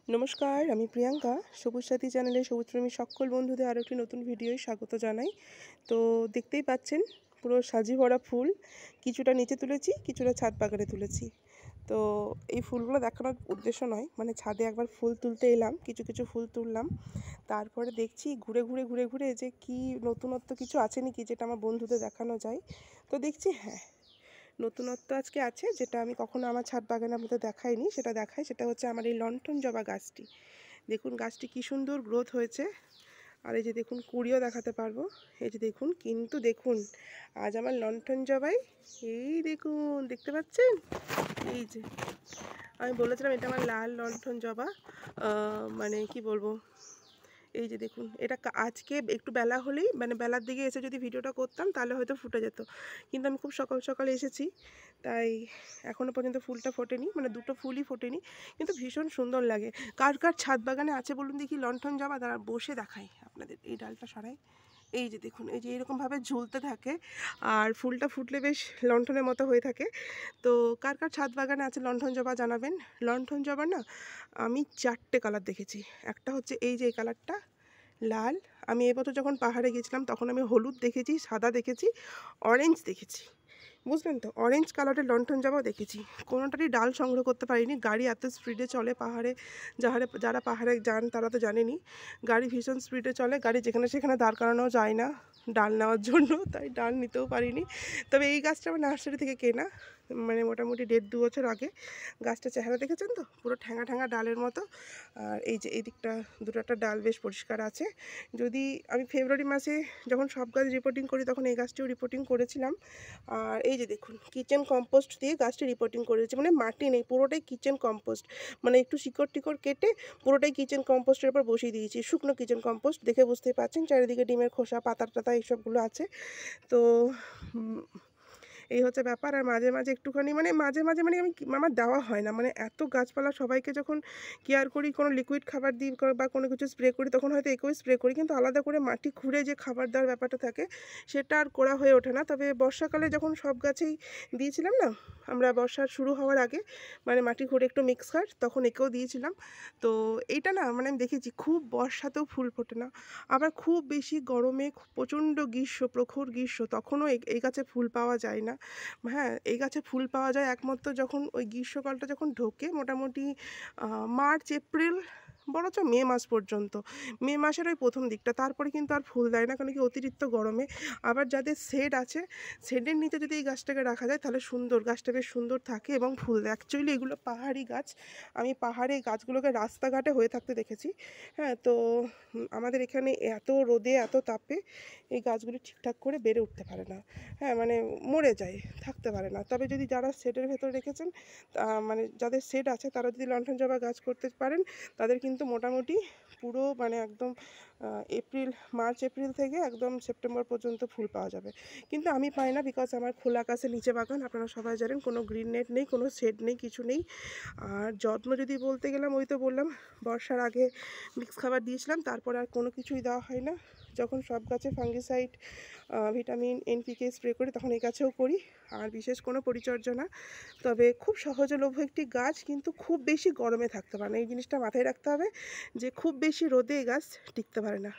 নমস্কার, আমি প্রিয়াঙ্কা। সবুজ সাথী চ্যানেলে সবুজপ্রেমী সকল বন্ধুদের আরও একটি নতুন ভিডিওয় স্বাগত জানাই। তো দেখতেই পাচ্ছেন পুরো সাজি ভরা ফুল, কিছুটা নিচে তুলেছি, কিছুটা ছাদ বাগানে তুলেছি। তো এই ফুলগুলো দেখানোর উদ্দেশ্য নয়, মানে ছাদে একবার ফুল তুলতে এলাম, কিছু কিছু ফুল তুললাম, তারপরে দেখছি ঘুরে ঘুরে ঘুরে ঘুরে যে কি নতুনত্ব কিছু আছে নাকি যেটা আমার বন্ধুদের দেখানো যায়। তো দেখছি হ্যাঁ, নতুনত্ব আজকে আছে, যেটা আমি কখনো আমার ছাদ বাগানে আপনাদের দেখাইনি, সেটা দেখাই। সেটা হচ্ছে আমার এই লণ্ঠন জবা গাছটি। দেখুন গাছটি কি সুন্দর গ্রোথ হয়েছে। আর এই যে দেখুন কুড়িও দেখাতে পারবো। এই যে দেখুন, কিন্তু দেখুন আজ আমার লণ্ঠন জবাই, এই দেখুন দেখতে পাচ্ছেন, এই যে আমি বলেছিলাম এটা আমার লাল লণ্ঠন জবা। মানে কি বলবো, এই যে দেখুন এটা আজকে একটু বেলা হলেই, মানে বেলার দিকে এসে যদি ভিডিওটা করতাম তাহলে হয়তো ফুটে যেত, কিন্তু আমি খুব সকাল সকালে এসেছি, তাই এখনও পর্যন্ত ফুলটা ফোটেনি, মানে দুটো ফুলই ফোটেনি, কিন্তু ভীষণ সুন্দর লাগে। কার কার ছাদ বাগানে আছে বলুন দেখি লণ্ঠন জবা? তারা বসে দেখাই আপনাদের, এই ডালটা সরাই। এই যে দেখুন, এই যে এরকমভাবে ঝুলতে থাকে আর ফুলটা ফুটলে বেশ লণ্ঠনের মতো হয়ে থাকে। তো কার কার ছাদ বাগানে আছে লণ্ঠন জবা জানাবেন। লণ্ঠন জবা না আমি 4টে কালার দেখেছি। একটা হচ্ছে এই যে এই কালারটা লাল, আমি এবছর যখন পাহাড়ে গেছিলাম তখন আমি হলুদ দেখেছি, সাদা দেখেছি, অরেঞ্জ দেখেছি, বুঝলেন তো, অরেঞ্জ কালারের লণ্ঠন জবাও দেখেছি। কোনোটারই ডাল সংগ্রহ করতে পারিনি, গাড়ি এত স্পিডে চলে পাহাড়ে। যারা পাহাড়ে যান তারা তো জানেনই, গাড়ি ভীষণ স্পিডে চলে, গাড়ি যেখানে সেখানে দাঁড় করানো যায় না ডাল নেওয়ার জন্য, তাই ডাল নিতেও পারিনি। তবে এই গাছটা আমার নার্সারি থেকে কেনা, মানে মোটামুটি 1.5-2 বছর আগে। গাছটা চেহারা দেখেছেন তো, পুরো ঠ্যাঙা ঠ্যাঙা ডালের মতো। আর এই যে এই দিকটা দুটো একটা ডাল বেশ পরিষ্কার আছে। যদি আমি ফেব্রুয়ারি মাসে যখন সব গাছ রিপোর্টিং করি তখন এই গাছটিও রিপোর্টিং করেছিলাম। আর এই যে দেখুন কিচেন কম্পোস্ট দিয়ে গাছটি রিপোর্টিং করেছি, মানে মাটি নেই, পুরোটাই কিচেন কম্পোস্ট, মানে একটু শিকড় টিকড় কেটে পুরোটাই কিচেন কম্পোস্টের উপর বসিয়ে দিয়েছি, শুকনো কিচেন কম্পোস্ট। দেখে বুঝতেই পারছেন চারিদিকে ডিমের খোসা, পাতা টাতা এইসবগুলো আছে। তো এই হচ্ছে ব্যাপার। আর মাঝে মাঝে একটুখানি, মানে মাঝে মাঝে, মানে আমার দেওয়া হয় না, মানে এত গাছপালা সবাইকে যখন কেয়ার করি, কোনো লিকুইড খাবার দিই বা কোনো কিছু স্প্রে করি, তখন হয়তো একেও স্প্রে করি, কিন্তু আলাদা করে মাটি খুঁড়ে যে খাবার দেওয়ার ব্যাপারটা থাকে সেটা আর করা হয়ে ওঠে না। তবে বর্ষাকালে যখন সব গাছেই দিয়েছিলাম না, আমরা বর্ষার শুরু হওয়ার আগে, মানে মাটি খুঁড়ে একটু মিক্স খার, তখন একেও দিয়েছিলাম। তো এইটা না, মানে আমি দেখেছি খুব বর্ষাতেও ফুল ফোটে না, আবার খুব বেশি গরমে প্রচণ্ড গ্রীষ্ম, প্রখর গ্রীষ্ম, তখনও এই গাছে ফুল পাওয়া যায় না। হ্যাঁ, এই গাছে ফুল পাওয়া যায় একমাত্র যখন ওই গ্রীষ্মকালটা যখন ঢোকে, মোটামুটি মার্চ এপ্রিল, বরঞ্চ মে মাস পর্যন্ত, মে মাসের ওই প্রথম দিকটা, তারপরে কিন্তু আর ফুল দেয় না, কারণ কি অতিরিক্ত গরমে। আবার যাদের শেড আছে, শেডের নিচে যদি এই গাছটাকে রাখা যায় তাহলে সুন্দর, গাছটা বেশ সুন্দর থাকে এবং ফুল দেয়। অ্যাকচুয়ালি এগুলো পাহাড়ি গাছ, আমি পাহাড়ে গাছগুলোকে রাস্তাঘাটে হয়ে থাকতে দেখেছি। হ্যাঁ, তো আমাদের এখানে এত রোদে এত তাপে এই গাছগুলি ঠিকঠাক করে বেড়ে উঠতে পারে না। হ্যাঁ, মানে মরে যায়, থাকতে পারে না। তবে যদি যারা শেডের ভেতর রেখেছেন, মানে যাদের শেড আছে, তারা যদি লণ্ঠন জবা গাছ করতে পারেন, তাদের কিন্তু মোটামুটি পুরো, মানে একদম মার্চ এপ্রিল থেকে একদম সেপ্টেম্বর পর্যন্ত ফুল পাওয়া যাবে। কিন্তু আমি পাই না, বিকজ আমার খোলা আকাশের নিচে বাগান, আপনারা সবাই জানেন, কোনো গ্রিন নেট নেই, কোনো শেড নেই, কিছু নেই। আর যত্ন যদি বলতে গেলাম, ওই তো বললাম বর্ষার আগে মিক্স খাবার দিয়েছিলাম, তারপর আর কোনো কিছুই দেওয়া হয় না। যখন সব গাছে ফাঙ্গিসাইড, ভিটামিন এনপিকে স্প্রে করি, তখন এই গাছেও করি। আর বিশেষ কোনো পরিচর্যা না। তবে খুব সহজলভ্য একটি গাছ, কিন্তু খুব বেশি গরমে থাকতে পারে না, এই জিনিসটা মাথায় রাখতে হবে, যে খুব বেশি রোদে এই গাছ টিকতে পারে না।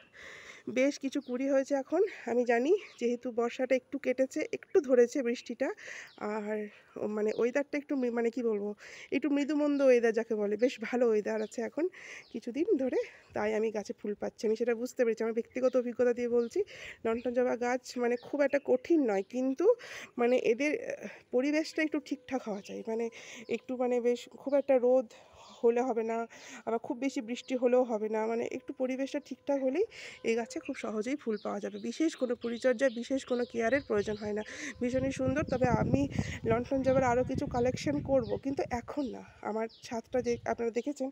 বেশ কিছু কুড়ি হয়েছে এখন, আমি জানি, যেহেতু বর্ষাটা একটু কেটেছে, একটু ধরেছে বৃষ্টিটা, আর মানে ওয়েদারটা একটু মানে কি বলবো, একটু মৃদুমন্দ ওয়েদার যাকে বলে, বেশ ভালো ওয়েদার আছে এখন কিছুদিন ধরে, তাই আমি গাছে ফুল পাচ্ছি, আমি সেটা বুঝতে পেরেছি। আমার ব্যক্তিগত অভিজ্ঞতা দিয়ে বলছি, লণ্ঠন জবা গাছ মানে খুব একটা কঠিন নয়, কিন্তু মানে এদের পরিবেশটা একটু ঠিকঠাক হওয়া চাই, মানে একটু, মানে বেশ খুব একটা রোদ হলে হবে না, আবার খুব বেশি বৃষ্টি হলেও হবে না, মানে একটু পরিবেশটা ঠিকঠাক হলেই এই গাছে খুব সহজেই ফুল পাওয়া যাবে। বিশেষ কোনো পরিচর্যা, বিশেষ কোনো কেয়ারের প্রয়োজন হয় না। ভীষণই সুন্দর। তবে আমি লণ্ঠন জবার আরও কিছু কালেকশন করব, কিন্তু এখন না। আমার ছাদটা যে আপনারা দেখেছেন,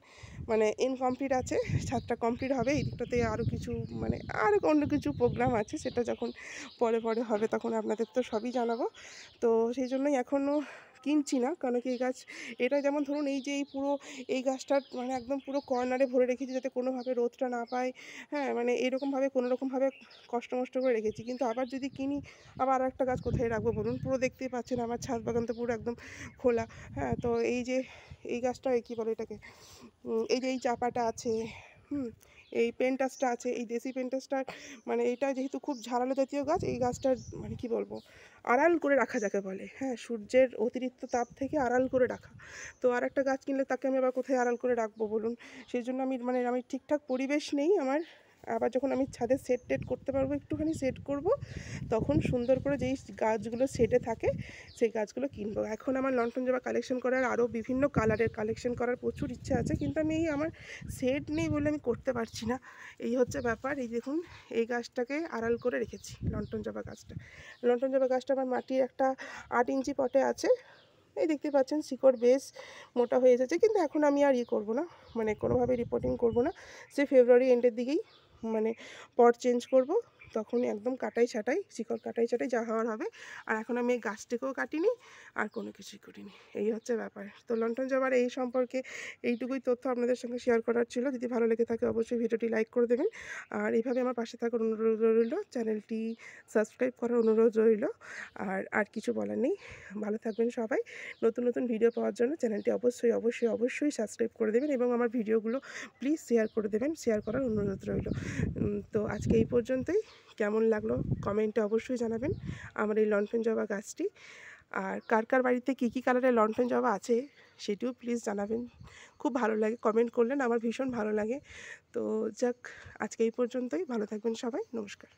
মানে ইনকমপ্লিট আছে, ছাদটা কমপ্লিট হবে, এই দিকটাতে আরও কিছু, মানে আরও অন্য কিছু প্রোগ্রাম আছে, সেটা যখন পরে পরে হবে তখন আপনাদের তো সবই জানাবো। তো সেই জন্যই এখনও কিনছি না, কারণ কি এই গাছ, এটা যেমন ধরুন এই যে এই পুরো এই গাছটার মানে একদম পুরো কর্নারে ভরে রেখেছি যাতে কোনোভাবে রোদটা না পায়, হ্যাঁ? মানে এরকমভাবে কোনোরকমভাবে কষ্ট মষ্ট করে রেখেছি। কিন্তু আবার যদি কিনি, আবার আরেকটা গাছ কোথায় রাখবো বলুন? পুরো দেখতেই পাচ্ছেন আমার ছাদ বাগান তো পুরো একদম খোলা, হ্যাঁ? তো এই যে এই গাছটা কী বলে এটাকে, এই যে এই চাপাটা আছে, হুম? এই পেনটাসটা আছে, এই দেশি পেনটাসটার মানে এটা যেহেতু খুব ঝাড়ালো জাতীয় গাছ, এই গাছটার মানে কি বলবো, আড়াল করে রাখা যাকে বলে, হ্যাঁ? সূর্যের অতিরিক্ত তাপ থেকে আড়াল করে রাখা। তো আরেকটা গাছ কিনলে তাকে আমি আবার কোথায় আড়াল করে রাখবো বলুন? সেজন্য আমি ঠিকঠাক পরিবেশ নেই আমার। আবার যখন আমি ছাদে সেট টেট করতে পারবো, একটুখানি সেট করব, তখন সুন্দর করে যেই গাছগুলো সেটে থাকে সেই গাছগুলো কিনবো। এখন আমার লন্ঠন জবা কালেকশন করার, আরও বিভিন্ন কালারের কালেকশন করার প্রচুর ইচ্ছা আছে, কিন্তু আমি এই আমার সেট নেই বলে আমি করতে পারছি না। এই হচ্ছে ব্যাপার। এই দেখুন, এই গাছটাকে আড়াল করে রেখেছি, লন্ঠন জবা গাছটা। লন্ঠন জবা গাছটা আমার মাটির একটা 8 ইঞ্চি পটে আছে। এই দেখতে পাচ্ছেন শিকড় বেশ মোটা হয়ে এসেছে, কিন্তু এখন আমি আর করবো না, মানে কোনোভাবে রিপোর্টিং করবো না। সে ফেব্রুয়ারি এন্ডের দিকেই মানে পট চেঞ্জ করব, তখনই একদম কাটাই ছাঁটাই, শিকড় কাটাই ছাঁটাই যা হওয়ার হবে। আর এখন আমি এই গাছটিকেও কাটিনি, আর কোনো কিছুই করিনি। এই হচ্ছে ব্যাপার। তো লন্ঠন জবার এই সম্পর্কে এইটুকুই তথ্য আপনাদের সঙ্গে শেয়ার করার ছিল। যদি ভালো লেগে থাকে অবশ্যই ভিডিওটি লাইক করে দেবেন। আর এইভাবে আমার পাশে থাকার অনুরোধ রইল, চ্যানেলটি সাবস্ক্রাইব করার অনুরোধ রইল। আর কিছু বলার নেই। ভালো থাকবেন সবাই। নতুন নতুন ভিডিও পাওয়ার জন্য চ্যানেলটি অবশ্যই সাবস্ক্রাইব করে দেবেন, এবং আমার ভিডিওগুলো প্লিজ শেয়ার করে দেবেন, শেয়ার করার অনুরোধ রইল। তো আজকে এই পর্যন্তই। কেমন লাগলো কমেন্টে অবশ্যই জানাবেন আমার এই লন্ঠন জবা গাছটি। আর কার কার বাড়িতে কী কী কালারের লন্ঠন জবা আছে সেটিও প্লিজ জানাবেন। খুব ভালো লাগে, কমেন্ট করলেন আমার ভীষণ ভালো লাগে। তো যাক, আজকে এই পর্যন্তই। ভালো থাকবেন সবাই। নমস্কার।